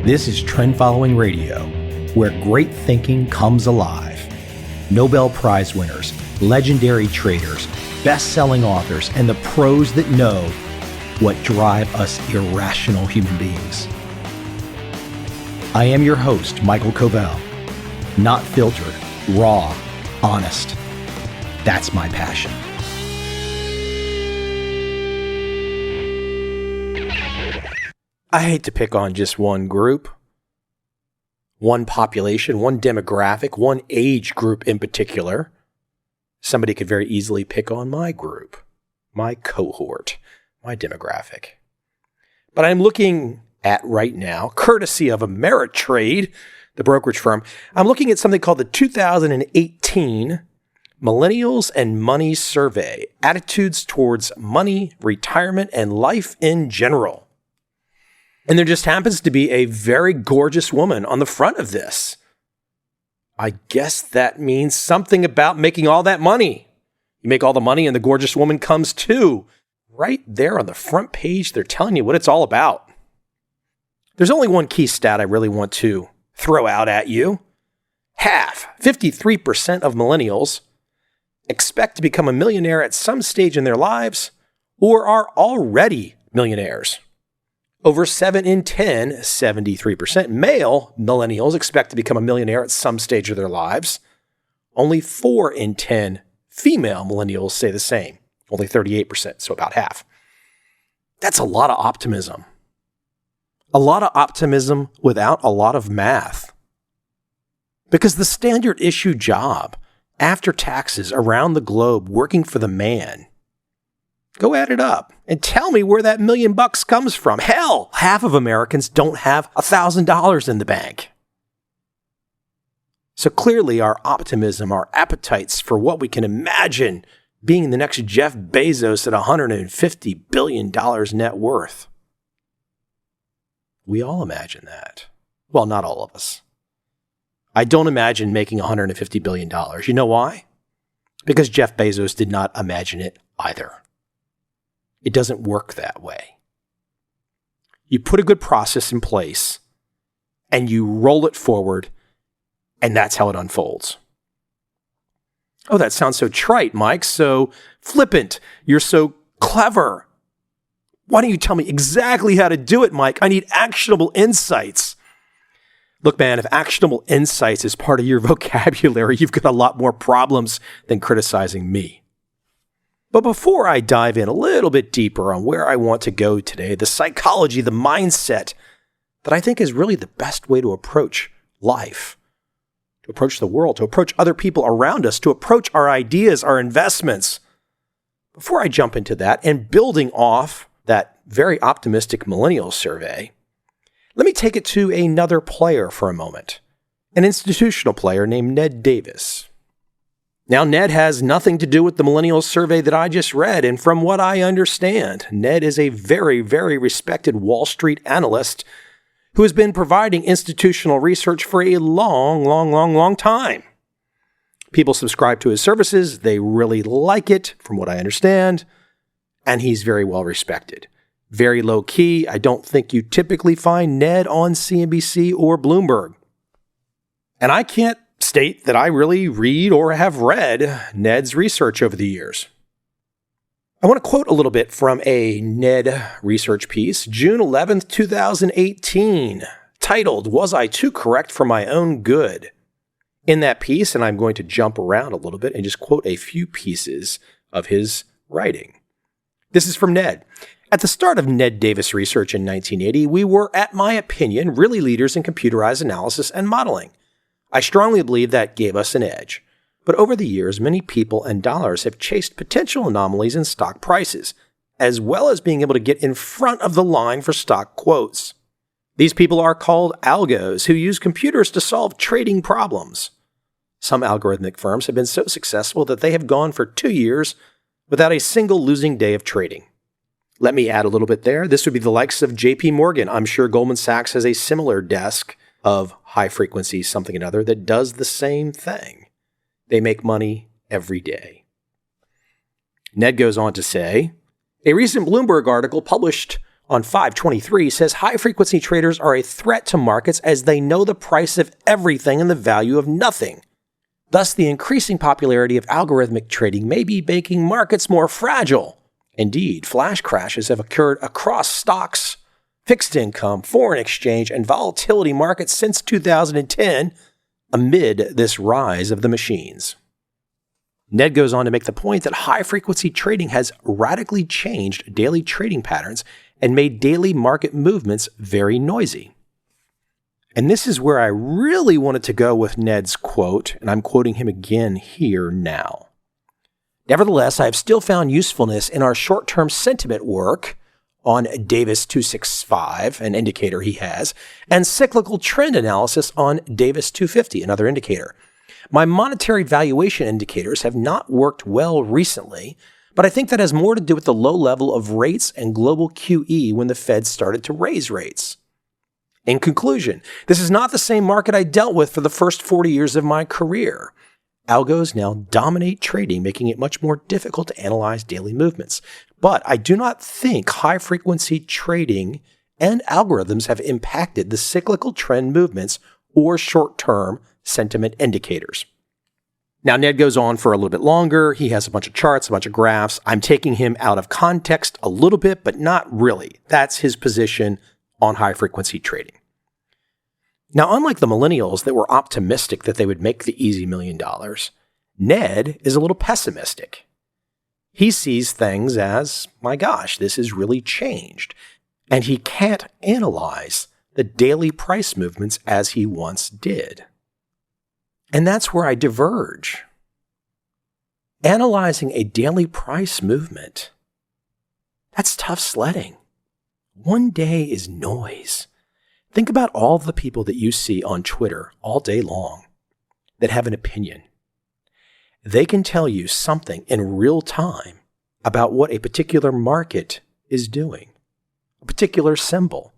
This is Trend Following Radio, where great thinking comes alive. Nobel Prize winners, legendary traders, best-selling authors, and the pros that know what drive us irrational human beings. I am your host, Michael Covel. Not filtered, raw, honest. That's my passion. I hate to pick on just one group, one population, one demographic, one age group in particular. Somebody could very easily pick on my group, my cohort, my demographic. But I'm looking at right now, courtesy of Ameritrade, the brokerage firm, I'm looking at something called the 2018 Millennials and Money Survey, Attitudes Towards Money, Retirement, and Life in General. And there just happens to be a very gorgeous woman on the front of this. I guess that means something about making all that money. You make all the money and the gorgeous woman comes too. Right there on the front page, they're telling you what it's all about. There's only one key stat I really want to throw out at you. 53% of millennials expect to become a millionaire at some stage in their lives or are already millionaires. Over 7 in 10, 73% male millennials expect to become a millionaire at some stage of their lives. Only 4 in 10 female millennials say the same, only 38%, so about half. That's a lot of optimism. A lot of optimism without a lot of math. Because the standard issue job, after taxes around the globe working for the man, go add it up and tell me where that $1 million comes from. Hell, half of Americans don't have $1,000 in the bank. So clearly our optimism, our appetites for what we can imagine being the next Jeff Bezos at $150 billion net worth. We all imagine that. Well, not all of us. I don't imagine making $150 billion. You know why? Because Jeff Bezos did not imagine it either. It doesn't work that way. You put a good process in place and you roll it forward, and that's how it unfolds. Oh, that sounds so trite, Mike, so flippant. You're so clever. Why don't you tell me exactly how to do it, Mike? I need actionable insights. Look, man, if actionable insights is part of your vocabulary, you've got a lot more problems than criticizing me. But before I dive in a little bit deeper on where I want to go today, the psychology, the mindset that I think is really the best way to approach life, to approach the world, to approach other people around us, to approach our ideas, our investments. Before I jump into that and building off that very optimistic millennial survey, let me take it to another player for a moment, an institutional player named Ned Davis. Now, Ned has nothing to do with the millennial survey that I just read, and from what I understand, Ned is a very, very respected Wall Street analyst who has been providing institutional research for a long time. People subscribe to his services, they really like it, from what I understand, and he's very well respected. Very low key. I don't think you typically find Ned on CNBC or Bloomberg. And I can't state that I really read or have read Ned's research over the years. I want to quote a little bit from a Ned research piece, June 11th, 2018, titled, "Was I Too Correct for My Own Good?" In that piece, and I'm going to jump around a little bit and just quote a few pieces of his writing. This is from Ned. At the start of Ned Davis research in 1980, we were, at my opinion, really leaders in computerized analysis and modeling. I strongly believe that gave us an edge. But over the years, many people and dollars have chased potential anomalies in stock prices, as well as being able to get in front of the line for stock quotes. These people are called algos, who use computers to solve trading problems. Some algorithmic firms have been so successful that they have gone for 2 years without a single losing day of trading. Let me add a little bit there. This would be the likes of JP Morgan. I'm sure Goldman Sachs has a similar desk of high frequency something or another that does the same thing. They make money every day. Ned goes on to say, a recent Bloomberg article published on 523 says high-frequency traders are a threat to markets as they know the price of everything and the value of nothing. Thus, the increasing popularity of algorithmic trading may be making markets more fragile. Indeed, flash crashes have occurred across stocks, fixed income, foreign exchange, and volatility markets since 2010 amid this rise of the machines. Ned goes on to make the point that high-frequency trading has radically changed daily trading patterns and made daily market movements very noisy. And this is where I really wanted to go with Ned's quote, and I'm quoting him again here now. Nevertheless, I have still found usefulness in our short-term sentiment work on Davis 265, an indicator he has, and cyclical trend analysis on Davis 250, another indicator. My monetary valuation indicators have not worked well recently, but I think that has more to do with the low level of rates and global QE when the Fed started to raise rates. In conclusion, this is not the same market I dealt with for the first 40 years of my career. Algos now dominate trading, making it much more difficult to analyze daily movements. But I do not think high-frequency trading and algorithms have impacted the cyclical trend movements or short-term sentiment indicators. Now, Ned goes on for a little bit longer. He has a bunch of charts, a bunch of graphs. I'm taking him out of context a little bit, but not really. That's his position on high-frequency trading. Now, unlike the millennials that were optimistic that they would make the easy $1 million, Ned is a little pessimistic. He sees things as, my gosh, this has really changed. And he can't analyze the daily price movements as he once did. And that's where I diverge. Analyzing a daily price movement, that's tough sledding. One day is noise. Think about all the people that you see on Twitter all day long that have an opinion. They can tell you something in real time about what a particular market is doing, a particular symbol.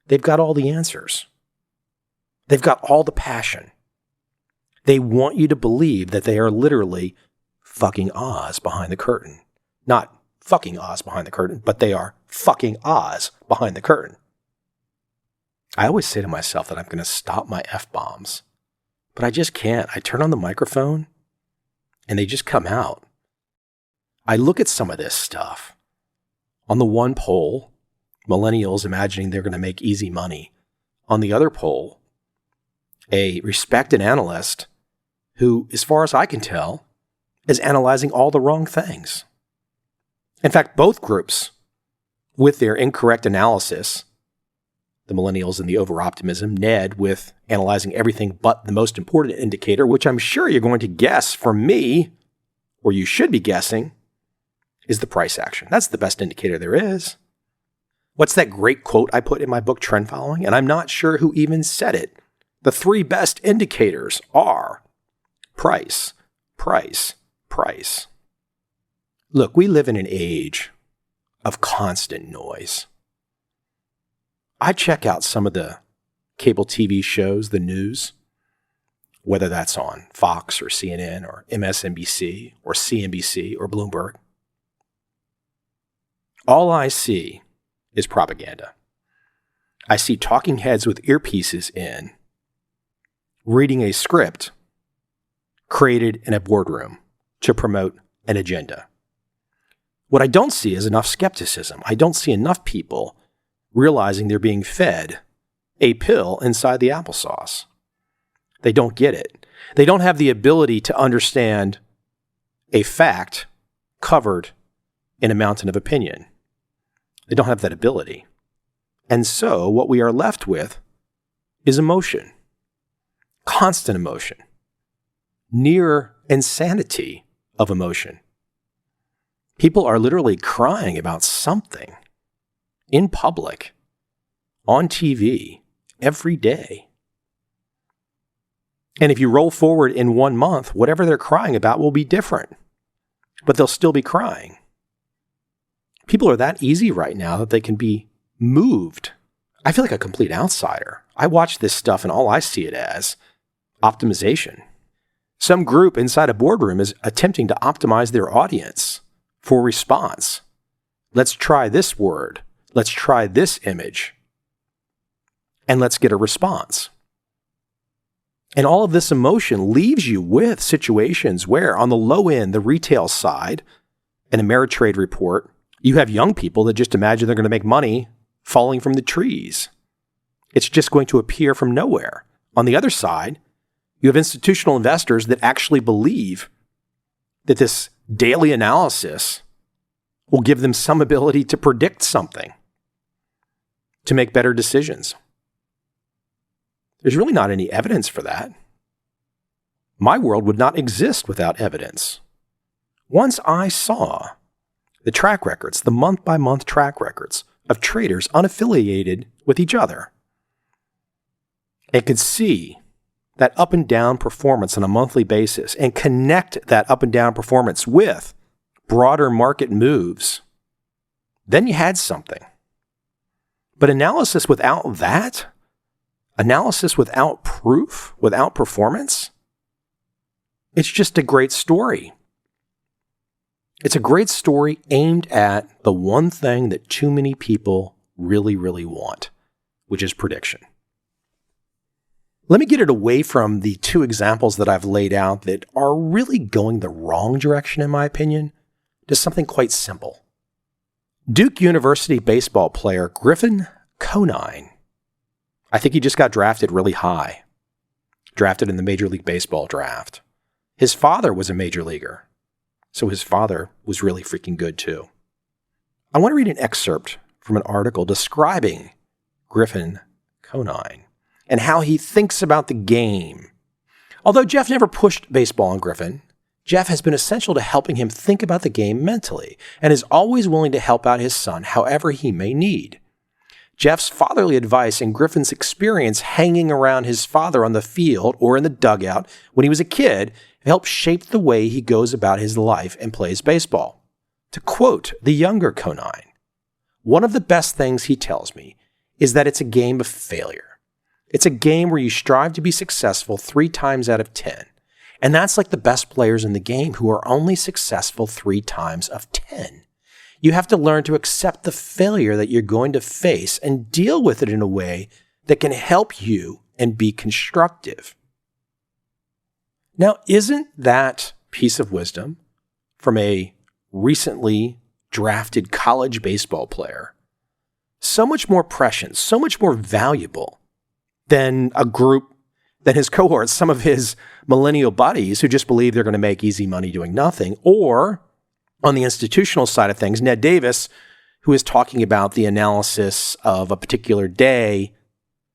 They've got all the answers. They've got all the passion. They want you to believe that they are literally fucking Oz behind the curtain. Not fucking Oz behind the curtain, but they are fucking Oz behind the curtain. I always say to myself that I'm going to stop my F-bombs, but I just can't. I turn on the microphone and they just come out. I look at some of this stuff. On the one poll, millennials imagining they're going to make easy money. On the other poll, a respected analyst who, as far as I can tell, is analyzing all the wrong things. In fact, both groups, with their incorrect analysis, the millennials and the over-optimism, Ned with analyzing everything but the most important indicator, which I'm sure you're going to guess from me, or you should be guessing, is the price action. That's the best indicator there is. What's that great quote I put in my book, Trend Following? And I'm not sure who even said it. The three best indicators are price, price, price. Look, we live in an age of constant noise. I check out some of the cable TV shows, the news, whether that's on Fox or CNN or MSNBC or CNBC or Bloomberg. All I see is propaganda. I see talking heads with earpieces in, reading a script created in a boardroom to promote an agenda. What I don't see is enough skepticism. I don't see enough people realizing they're being fed a pill inside the applesauce. They don't get it. They don't have the ability to understand a fact covered in a mountain of opinion. They don't have that ability. And so what we are left with is emotion, constant emotion, near insanity of emotion. People are literally crying about something in public, on TV, every day. And if you roll forward in 1 month, whatever they're crying about will be different, but they'll still be crying. People are that easy right now that they can be moved. I feel like a complete outsider. I watch this stuff and all I see it as optimization. Some group inside a boardroom is attempting to optimize their audience for response. Let's try this word. Let's try this image and let's get a response. And all of this emotion leaves you with situations where on the low end, the retail side, in a Ameritrade report, you have young people that just imagine they're going to make money falling from the trees. It's just going to appear from nowhere. On the other side, you have institutional investors that actually believe that this daily analysis will give them some ability to predict something, to make better decisions. There's really not any evidence for that. My world would not exist without evidence. Once I saw the track records, the month-by-month track records of traders unaffiliated with each other, and could see that up and down performance on a monthly basis and connect that up and down performance with broader market moves, then you had something. But analysis without that, analysis without proof, without performance, it's just a great story. It's a great story aimed at the one thing that too many people really, really want, which is prediction. Let me get it away from the two examples that I've laid out that are really going the wrong direction, in my opinion, to something quite simple. Duke University baseball player Griffin Conine. I think he just got drafted really high. Drafted in the Major League Baseball draft. His father was a major leaguer, so his father was really freaking good too. I want to read an excerpt from an article describing Griffin Conine and how he thinks about the game. Although Jeff never pushed baseball on Griffin, Jeff has been essential to helping him think about the game mentally and is always willing to help out his son however he may need. Jeff's fatherly advice and Griffin's experience hanging around his father on the field or in the dugout when he was a kid helped shape the way he goes about his life and plays baseball. To quote the younger Conine, one of the best things he tells me is that it's a game of failure. It's a game where you strive to be successful 3 times out of 10. And that's like the best players in the game who are only successful 3 times of 10. You have to learn to accept the failure that you're going to face and deal with it in a way that can help you and be constructive. Now, isn't that piece of wisdom from a recently drafted college baseball player so much more prescient, so much more valuable than a group, than his cohorts, some of his millennial buddies who just believe they're going to make easy money doing nothing? Or on the institutional side of things, Ned Davis, who is talking about the analysis of a particular day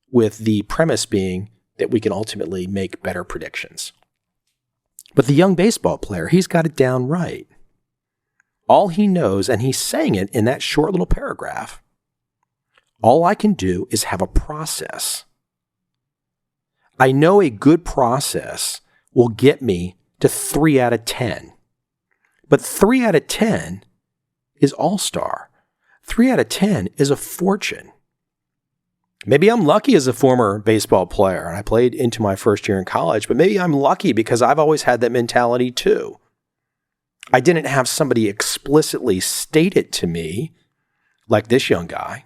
with the premise being that we can ultimately make better predictions. But the young baseball player, he's got it down right. All he knows, and he's saying it in that short little paragraph, all I can do is have a process. I know a good process will get me to 3 out of 10. But 3 out of 10 is all-star. 3 out of 10 is a fortune. Maybe I'm lucky as a former baseball player, and I played into my first year in college, but maybe I'm lucky because I've always had that mentality too. I didn't have somebody explicitly state it to me, like this young guy,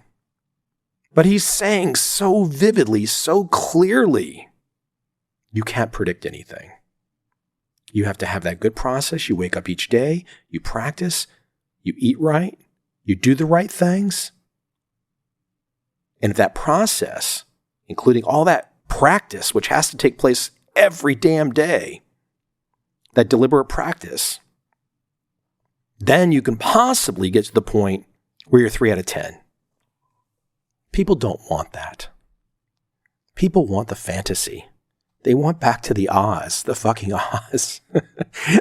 but he's saying so vividly, so clearly, you can't predict anything. You have to have that good process. You wake up each day, you practice, you eat right, you do the right things. And if that process, including all that practice, which has to take place every damn day, that deliberate practice, then you can possibly get to the point where you're 3 out of 10. People don't want that. People want the fantasy. They want back to the Oz, the fucking Oz.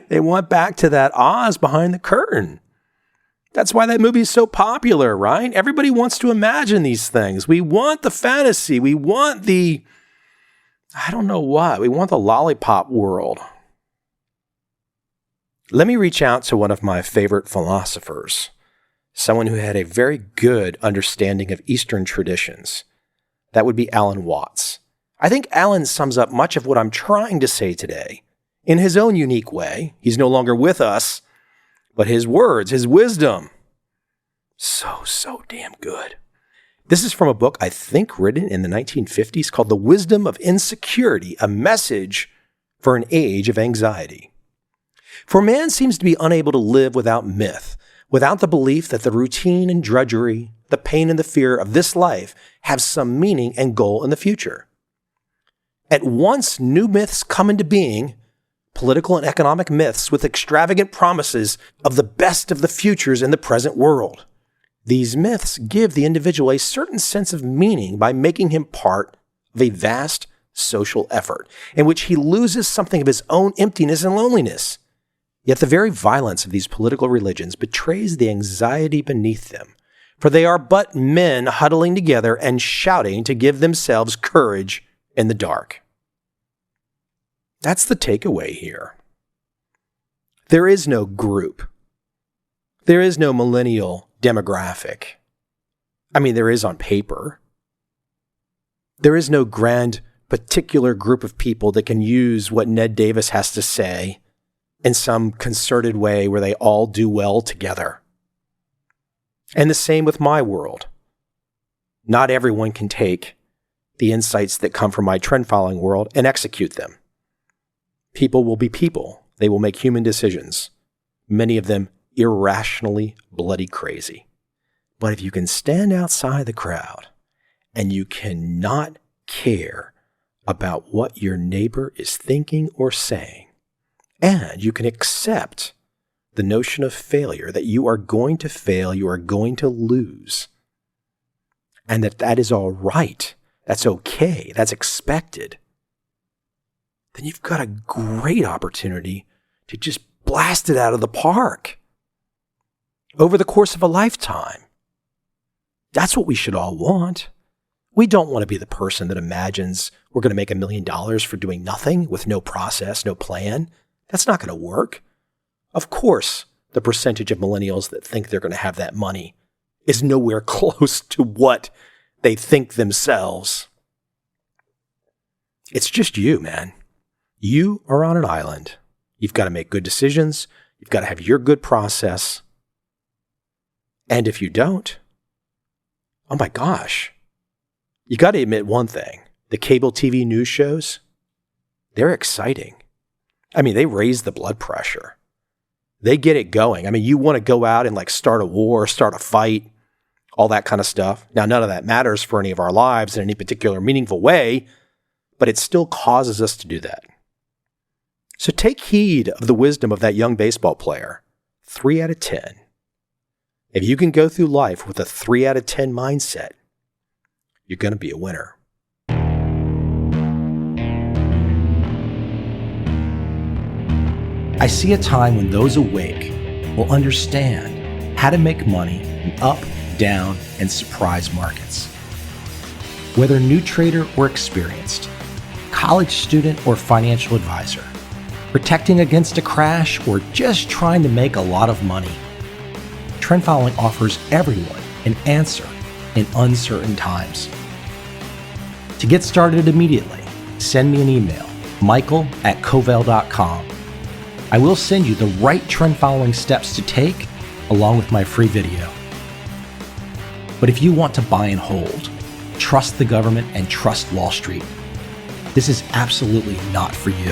They want back to that Oz behind the curtain. That's why that movie is so popular, right? Everybody wants to imagine these things. We want the fantasy. We want the, I don't know what. We want the lollipop world. Let me reach out to one of my favorite philosophers, someone who had a very good understanding of Eastern traditions. That would be Alan Watts. I think Alan sums up much of what I'm trying to say today in his own unique way. He's no longer with us, but his words, his wisdom, So damn good. This is from a book I think written in the 1950s called The Wisdom of Insecurity, a message for an age of anxiety. For man seems to be unable to live without myth, without the belief that the routine and drudgery, the pain and the fear of this life have some meaning and goal in the future. At once new myths come into being, political and economic myths with extravagant promises of the best of the futures in the present world. These myths give the individual a certain sense of meaning by making him part of a vast social effort in which he loses something of his own emptiness and loneliness. Yet the very violence of these political religions betrays the anxiety beneath them, for they are but men huddling together and shouting to give themselves courage in the dark. That's the takeaway here. There is no group. There is no millennial demographic. I mean, there is on paper. There is no grand particular group of people that can use what Ned Davis has to say in some concerted way where they all do well together. And the same with my world. Not everyone can take the insights that come from my trend following world and execute them. People will be people. They will make human decisions, many of them irrationally bloody crazy. But if you can stand outside the crowd and you cannot care about what your neighbor is thinking or saying, and you can accept the notion of failure, that you are going to fail, you are going to lose, and that is all right, that's okay, that's expected, then you've got a great opportunity to just blast it out of the park over the course of a lifetime. That's what we should all want. We don't want to be the person that imagines we're going to make $1 million for doing nothing with no process, no plan. That's not going to work. Of course, the percentage of millennials that think they're going to have that money is nowhere close to what they think themselves. It's just you, man. You are on an island. You've got to make good decisions. You've got to have your good process. And if you don't, oh my gosh, you got to admit one thing. The cable TV news shows, they're exciting. I mean, they raise the blood pressure. They get it going. I mean, you want to go out and start a war, start a fight, all that kind of stuff. Now, none of that matters for any of our lives in any particular meaningful way, but it still causes us to do that. So take heed of the wisdom of that young baseball player. 3 out of 10. If you can go through life with a 3 out of 10 mindset, you're going to be a winner. I see a time when those awake will understand how to make money in up, down, and surprise markets. Whether new trader or experienced, college student or financial advisor, protecting against a crash or just trying to make a lot of money, Trend Following offers everyone an answer in uncertain times. To get started immediately, send me an email, michael@covel.com. I will send you the right trend following steps to take along with my free video. But if you want to buy and hold, trust the government and trust Wall Street, this is absolutely not for you.